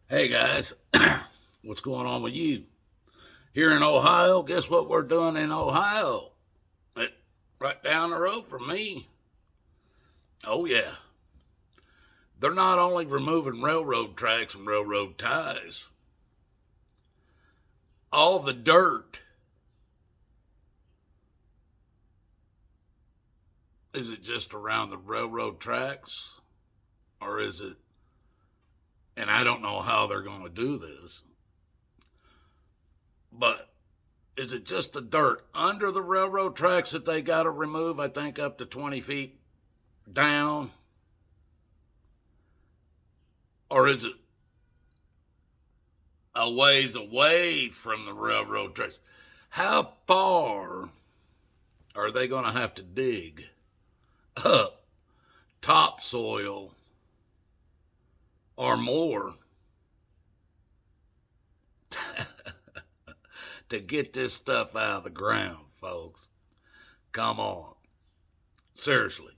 Hey guys, what's going on with you? Here in Ohio, guess what we're doing in Ohio? It, right down the road from me. Oh, yeah. They're not only removing railroad tracks and railroad ties, all the dirt. Is it just around the railroad tracks? Or is it, and I don't know how they're going to do this, but is it just the dirt under the railroad tracks that they got to remove? I think up to 20 feet down. Or is it a ways away from the railroad tracks? How far are they going to have to dig up topsoil or more to get this stuff out of the ground, folks? Come on. Seriously.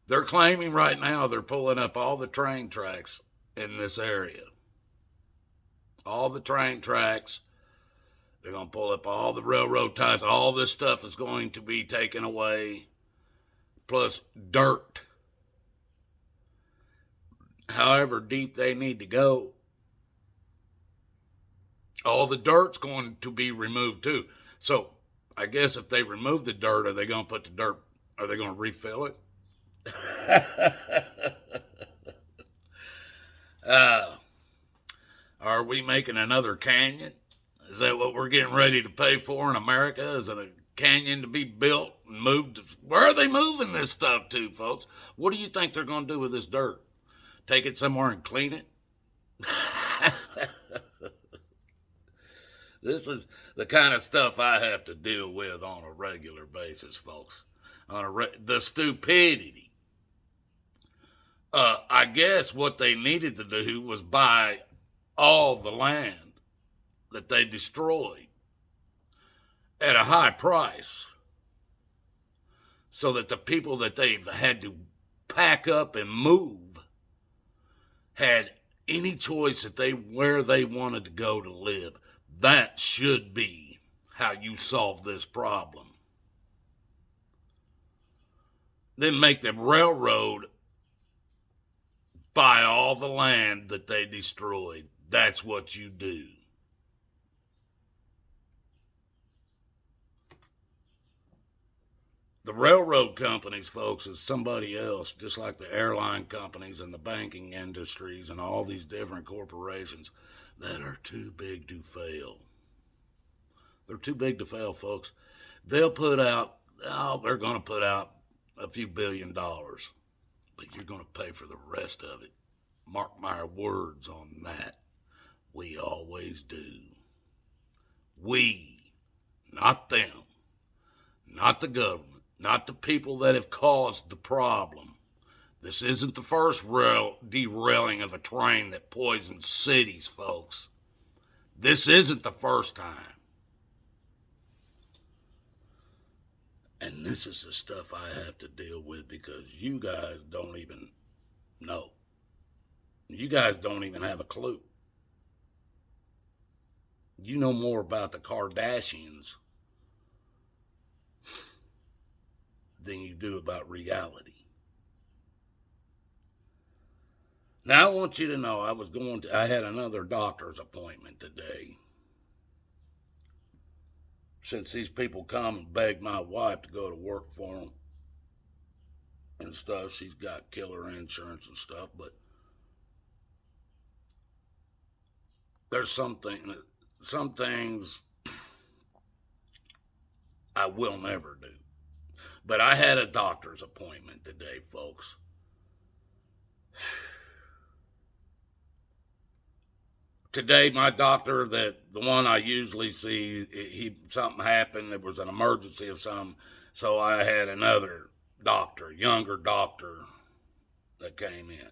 They're claiming right now they're pulling up all the train tracks in this area. All the train tracks. They're going to pull up all the railroad ties. All this stuff is going to be taken away, plus dirt. However deep they need to go. All the dirt's going to be removed too. So I guess if they remove the dirt, are they going to put the dirt, are they going to refill it? uh, are we making another canyon? Is that what we're getting ready to pay for in America? Is it a canyon to be built and moved? Where are they moving this stuff to, folks? What do you think they're going to do with this dirt? Take it somewhere and clean it? This is the kind of stuff I have to deal with on a regular basis, folks. The stupidity. I guess what they needed to do was buy all the land that they destroyed at a high price so that the people that they've had to pack up and move had any choice that where they wanted to go to live. That should be how you solve this problem. Then make the railroad buy all the land that they destroyed. That's what you do. The railroad companies, folks, is somebody else, just like the airline companies and the banking industries and all these different corporations that are too big to fail. They're too big to fail, folks. They'll put out, they're going to put out a few $1 billion, but you're going to pay for the rest of it. Mark my words on that. We always do. We, not them, not the government, not the people that have caused the problem. This isn't the first derailing of a train that poisoned cities, folks. This isn't the first time. And this is the stuff I have to deal with because you guys don't even know. You guys don't even have a clue. You know more about the Kardashians than you do about reality. Now I want you to know I had another doctor's appointment today. Since these people come and beg my wife to go to work for them and stuff, she's got killer insurance and stuff, but there's some things I will never do. But I had a doctor's appointment today, folks. Today, my doctor, the one I usually see, something happened. There was an emergency of some, so I had another doctor, younger doctor, that came in.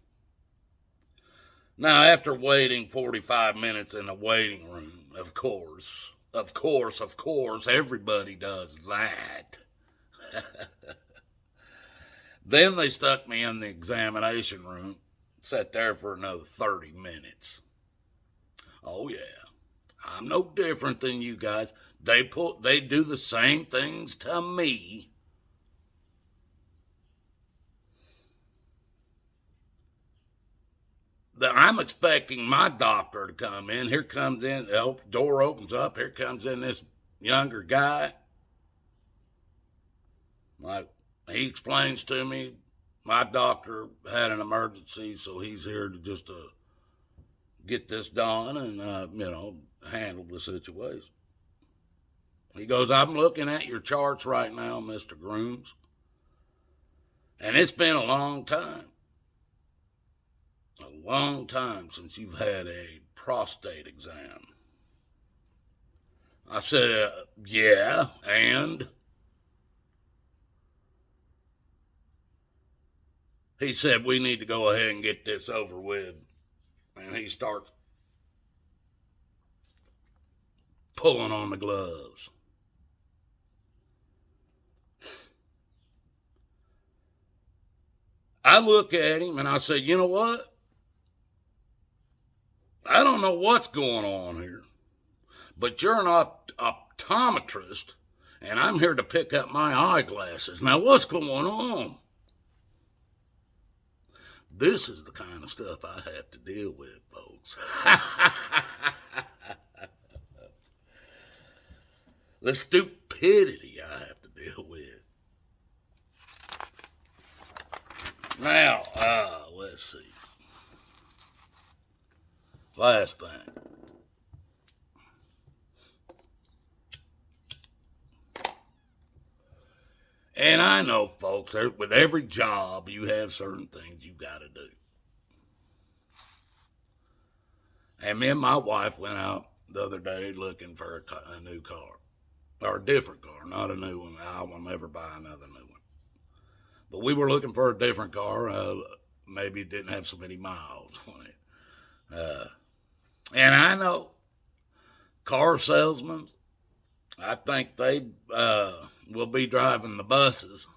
Now, after waiting 45 minutes in the waiting room, of course, everybody does that. Then they stuck me in the examination room, sat there for another 30 minutes. Oh, yeah. I'm no different than you guys. They do the same things to me. That I'm expecting my doctor to come in. Here comes in, the door opens up. Here comes in this younger guy. Like, he explains to me, my doctor had an emergency, so he's here to just get this done and, handle the situation. He goes, I'm looking at your charts right now, Mr. Grooms, and it's been a long time since you've had a prostate exam. I said, yeah, and? He said, we need to go ahead and get this over with. And he starts pulling on the gloves. I look at him and I say, you know what? I don't know what's going on here, but you're an optometrist, and I'm here to pick up my eyeglasses. Now, what's going on? This is the kind of stuff I have to deal with, folks. The stupidity I have to deal with. Now, let's see. Last thing. And I know, folks, with every job, you have certain things you got to do. And me and my wife went out the other day looking for a new car. Or a different car, not a new one. I will never buy another new one. But we were looking for a different car. Maybe it didn't have so many miles on it. And I know car salesmen, I think they will be driving the buses.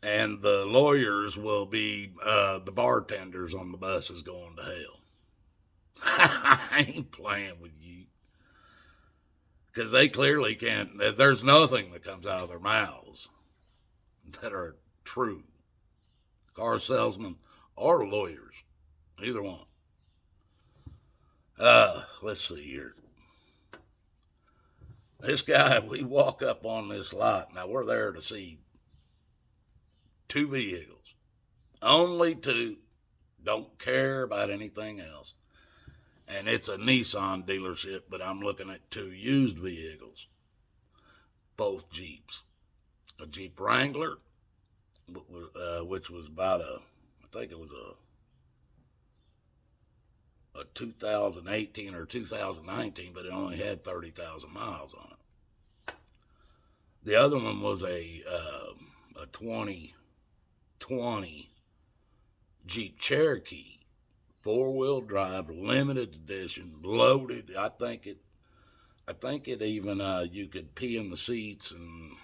And the lawyers will be the bartenders on the buses going to hell. I ain't playing with you. Because they clearly can't, there's nothing that comes out of their mouths that are true. Car salesmen or lawyers, either one. Let's see here. This guy, we walk up on this lot. Now, we're there to see 2 vehicles. Only 2. Don't care about anything else. And it's a Nissan dealership, but I'm looking at 2 used vehicles. Both Jeeps. A Jeep Wrangler, which was about I think it was a 2018 or 2019, but it only had 30,000 miles on it. The other one was a 2020 Jeep Cherokee, 4-wheel drive, limited edition, loaded. I think it even you could pee in the seats and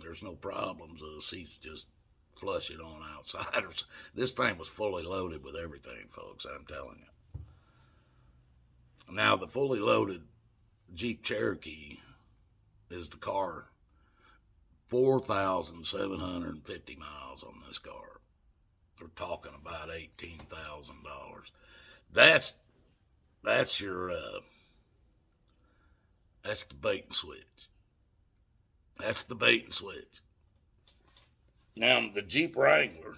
there's no problems. The seats just flush it on outside. This thing was fully loaded with everything, folks. I'm telling you. Now, the fully loaded Jeep Cherokee is the car. 4,750 miles on this car. They're talking about $18,000. That's your that's the bait and switch. That's the bait and switch. Now, the Jeep Wrangler,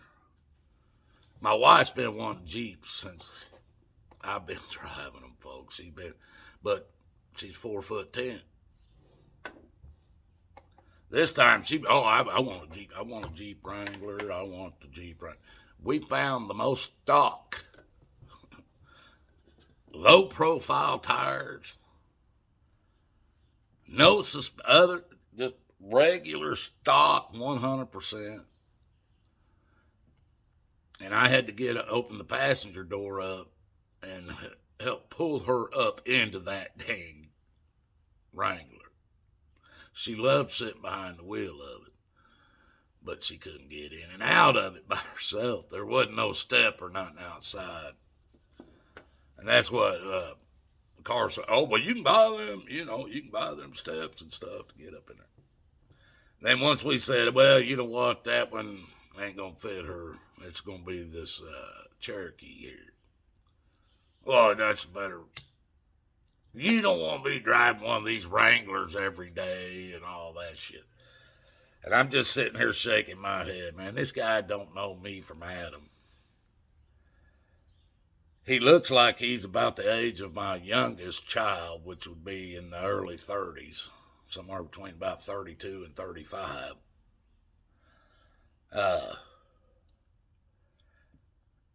my wife's been wanting Jeeps since I've been driving them, folks. But she's 4'10". This time I want a Jeep. I want a Jeep Wrangler. I want the Jeep Wrangler. We found the most stock, low profile tires. No just regular stock, 100%. And I had to open the passenger door up and help pull her up into that dang Wrangler. She loved sitting behind the wheel of it, but she couldn't get in and out of it by herself. There wasn't no step or nothing outside. And that's what the car said. Oh, well, you can buy them, you can buy them steps and stuff to get up in there. Then once we said, well, you know what, that one ain't going to fit her. It's going to be this Cherokee here. Well, that's better. You don't want to be driving one of these Wranglers every day and all that shit. And I'm just sitting here shaking my head, man. This guy don't know me from Adam. He looks like he's about the age of my youngest child, which would be in the early 30s, somewhere between about 32 and 35. I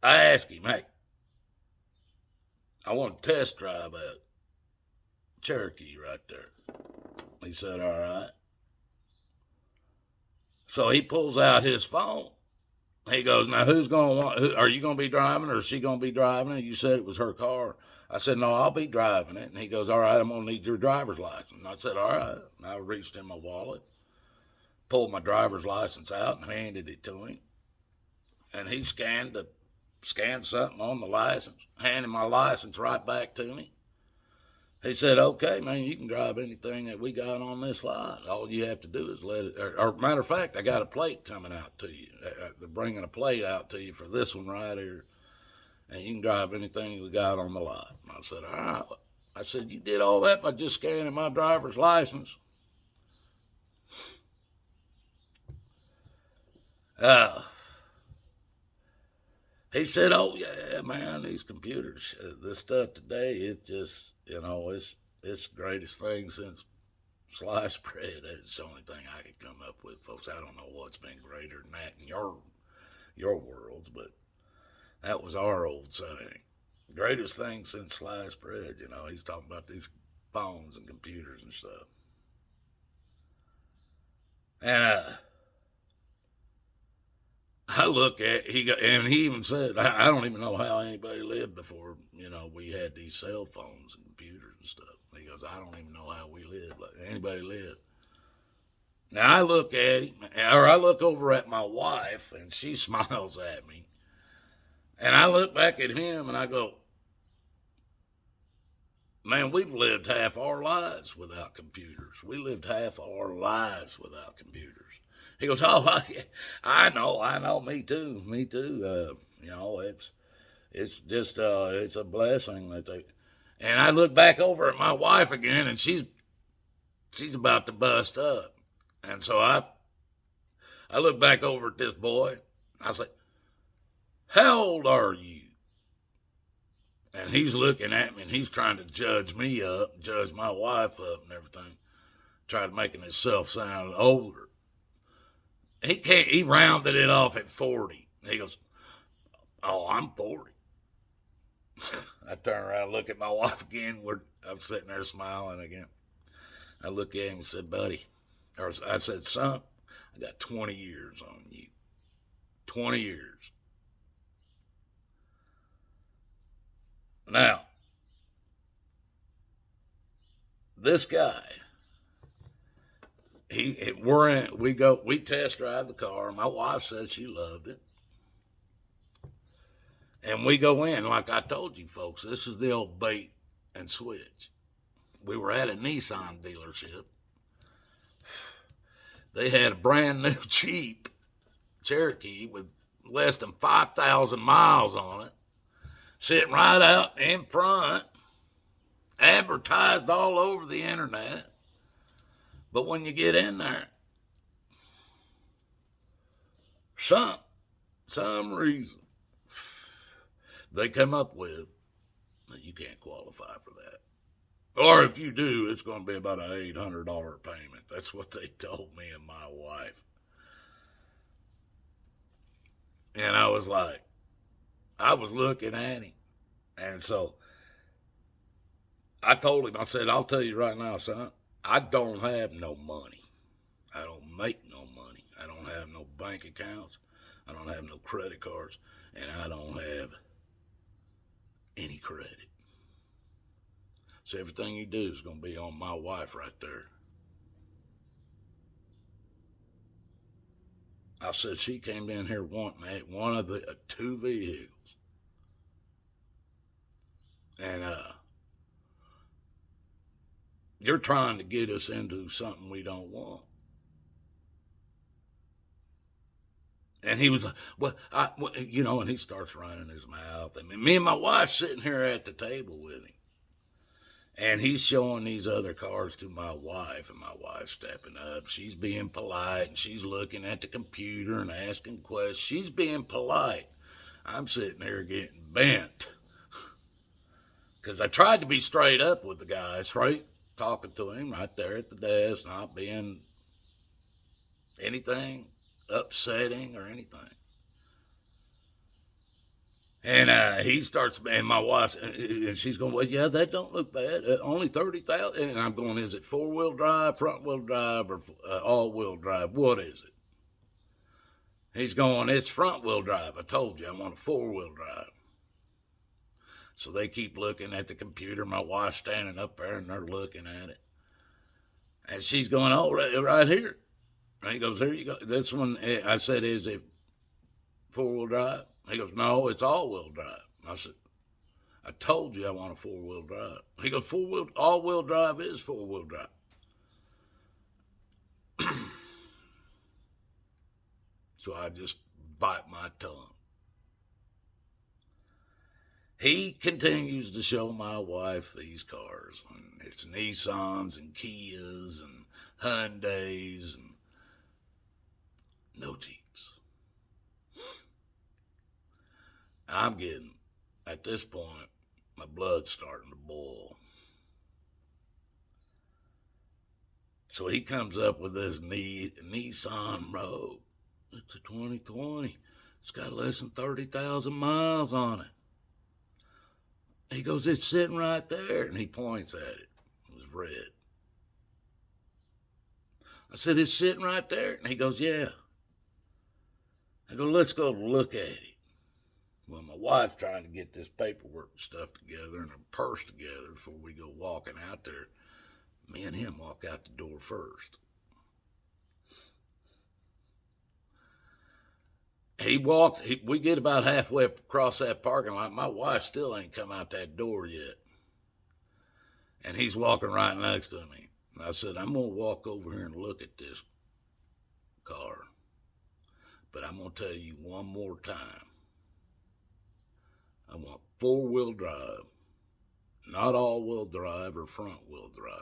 asked him, hey, I want to test drive a Cherokee right there. He said, all right. So he pulls out his phone. He goes, now who's going to want, are you going to be driving or is she going to be driving it? You said it was her car. I said, no, I'll be driving it. And he goes, all right, I'm going to need your driver's license. And I said, all right. And I reached in my wallet, pulled my driver's license out and handed it to him. And he scanned something on the license, handed my license right back to me. He said, okay, man, you can drive anything that we got on this lot. All you have to do is let it, or matter of fact, I got a plate coming out to you. They're bringing a plate out to you for this one right here. And you can drive anything we got on the lot. And I said, all right. I said, you did all that by just scanning my driver's license? He said, oh, yeah, man, these computers, this stuff today, it's just, it's the greatest thing since sliced bread. That's the only thing I could come up with, folks. I don't know what's been greater than that in your worlds, but that was our old saying. Greatest thing since sliced bread, he's talking about these phones and computers and stuff. And I look at and he even said, I don't even know how anybody lived before, we had these cell phones and computers and stuff. He goes, I don't even know how we lived, like anybody lived. Now I look at him, or I look over at my wife, and she smiles at me. And I look back at him and I go, man, we've lived half our lives without computers. We lived half our lives without computers. He goes, oh, I know, me too. It's just, it's a blessing that they, and I look back over at my wife again and she's about to bust up. And so I look back over at this boy. I say, how old are you? And he's looking at me and he's trying to judge me up, judge my wife up and everything, trying to making himself sound older. He rounded it off at 40. He goes, oh, I'm 40. I turn around and look at my wife again. I'm sitting there smiling again. I look at him and said, buddy, or I said, son, I got 20 years on you. 20 years. Now, this guy, we test drive the car. My wife said she loved it. And we go in, like I told you folks, this is the old bait and switch. We were at a Nissan dealership. They had a brand new cheap Cherokee with less than 5,000 miles on it, sitting right out in front, advertised all over the internet. But when you get in there, some reason they come up with that you can't qualify for that. Or if you do, it's going to be about an $800 payment. That's what they told me and my wife. And I was looking at him. And so I told him, I said, I'll tell you right now, son, I don't have no money. I don't make no money. I don't have no bank accounts. I don't have no credit cards. And I don't have any credit. So everything you do is going to be on my wife right there. I said, she came in here wanting one of the two vehicles. You're trying to get us into something we don't want. And he was like, and he starts running his mouth. And me and my wife sitting here at the table with him. And he's showing these other cars to my wife, and my wife's stepping up. She's being polite, and she's looking at the computer and asking questions. She's being polite. I'm sitting there getting bent. Because I tried to be straight up with the guy, straight talking to him right there at the desk, not being anything upsetting or anything. And he starts, and my wife, and she's going, well, yeah, that don't look bad. Only 30,000. And I'm going, is it 4-wheel drive, front-wheel drive, or all-wheel drive? What is it? He's going, it's front-wheel drive. I told you I want a 4-wheel drive. So they keep looking at the computer. My wife's standing up there, and they're looking at it. And she's going, oh, right here. And he goes, here you go. This one, I said, is it 4-wheel drive? He goes, no, it's all-wheel drive. I said, I told you I want a 4-wheel drive. He goes, all-wheel drive is 4-wheel drive. So I just bite my tongue. He continues to show my wife these cars. And it's Nissans and Kias and Hyundais and no Jeeps. I'm getting, at this point, my blood's starting to boil. So he comes up with this Nissan Rogue. It's a 2020. It's got less than 30,000 miles on it. He goes, it's sitting right there. And he points at it. It was red. I said, it's sitting right there. And he goes, yeah. I go, let's go look at it. Well, my wife's trying to get this paperwork and stuff together and her purse together before we go walking out there. Me and him walk out the door first. We get about halfway across that parking lot. My wife still ain't come out that door yet. And he's walking right next to me. And I said, I'm going to walk over here and look at this car. But I'm going to tell you one more time. I want 4-wheel drive, not all-wheel drive or front-wheel drive.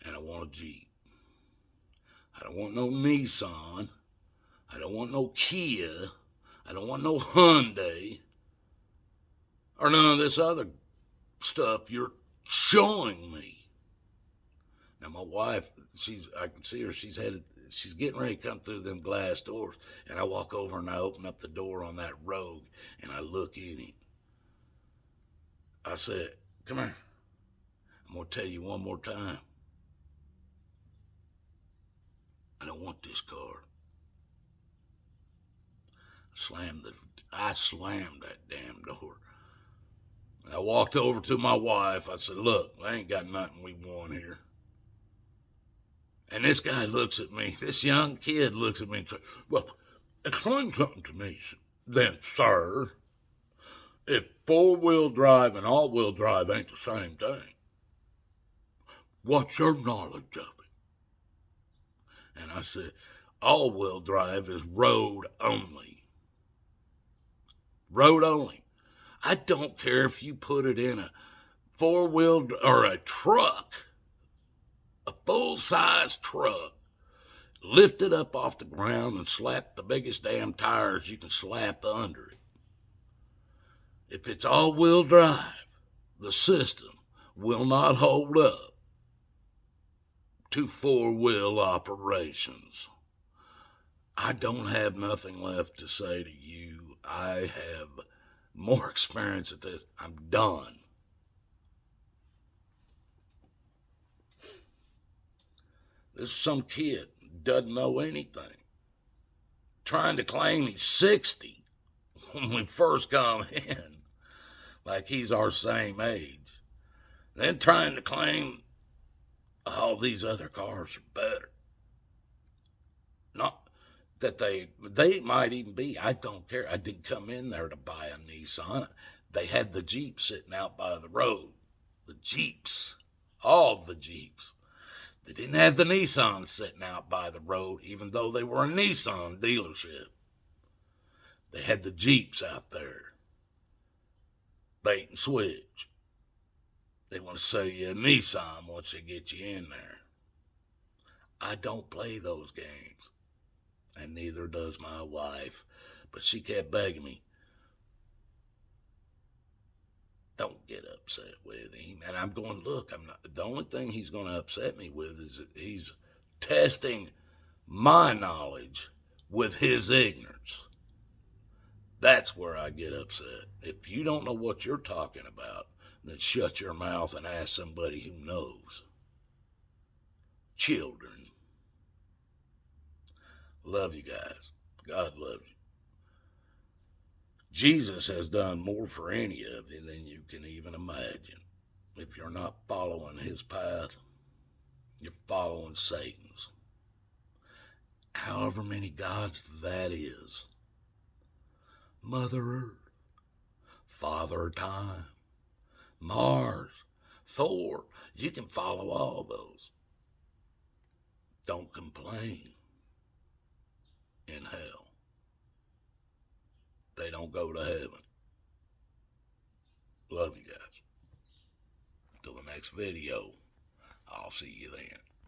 And I want a Jeep. I don't want no Nissan. I don't want no Kia. I don't want no Hyundai. Or none of this other stuff you're showing me. Now my wife, I can see her, she's getting ready to come through them glass doors. And I walk over and I open up the door on that Rogue and I look in it. I said, come here. I'm going to tell you one more time. I don't want this car. I slammed that damn door. I walked over to my wife. I said, look, I ain't got nothing we want here. And this guy looks at me, this young kid looks at me and says, well, explain something to me then, sir. If 4-wheel drive and all-wheel drive ain't the same thing, what's your knowledge of it? And I said, all-wheel drive is road only. Road only. I don't care if you put it in a 4-wheel or a truck, a full-size truck, lift it up off the ground and slap the biggest damn tires you can slap under it. If it's all-wheel drive, the system will not hold up to 4-wheel operations. I don't have nothing left to say to you. I have more experience at this. I'm done. This is some kid, doesn't know anything, trying to claim he's 60 when we first come in, like he's our same age. Then trying to claim all these other cars are better. Not that they might even be. I don't care. I didn't come in there to buy a Nissan. They had the Jeep sitting out by the road. The Jeeps, All the Jeeps. They didn't have the Nissans sitting out by the road, even though they were a Nissan dealership. They had the Jeeps out there. Bait and switch. They want to sell you a Nissan once they get you in there. I don't play those games. And neither does my wife. But she kept begging me, don't get upset with him. And I'm going, look, I'm not. The only thing he's going to upset me with is that he's testing my knowledge with his ignorance. That's where I get upset. If you don't know what you're talking about, then shut your mouth and ask somebody who knows. Children. Love you guys. God loves you. Jesus has done more for any of you than you can even imagine. If you're not following his path, you're following Satan's. However many gods that is. Mother Earth, Father Time, Mars, Thor, you can follow all those. Don't complain. In hell. They don't go to heaven. Love you guys. Till the next video, I'll see you then.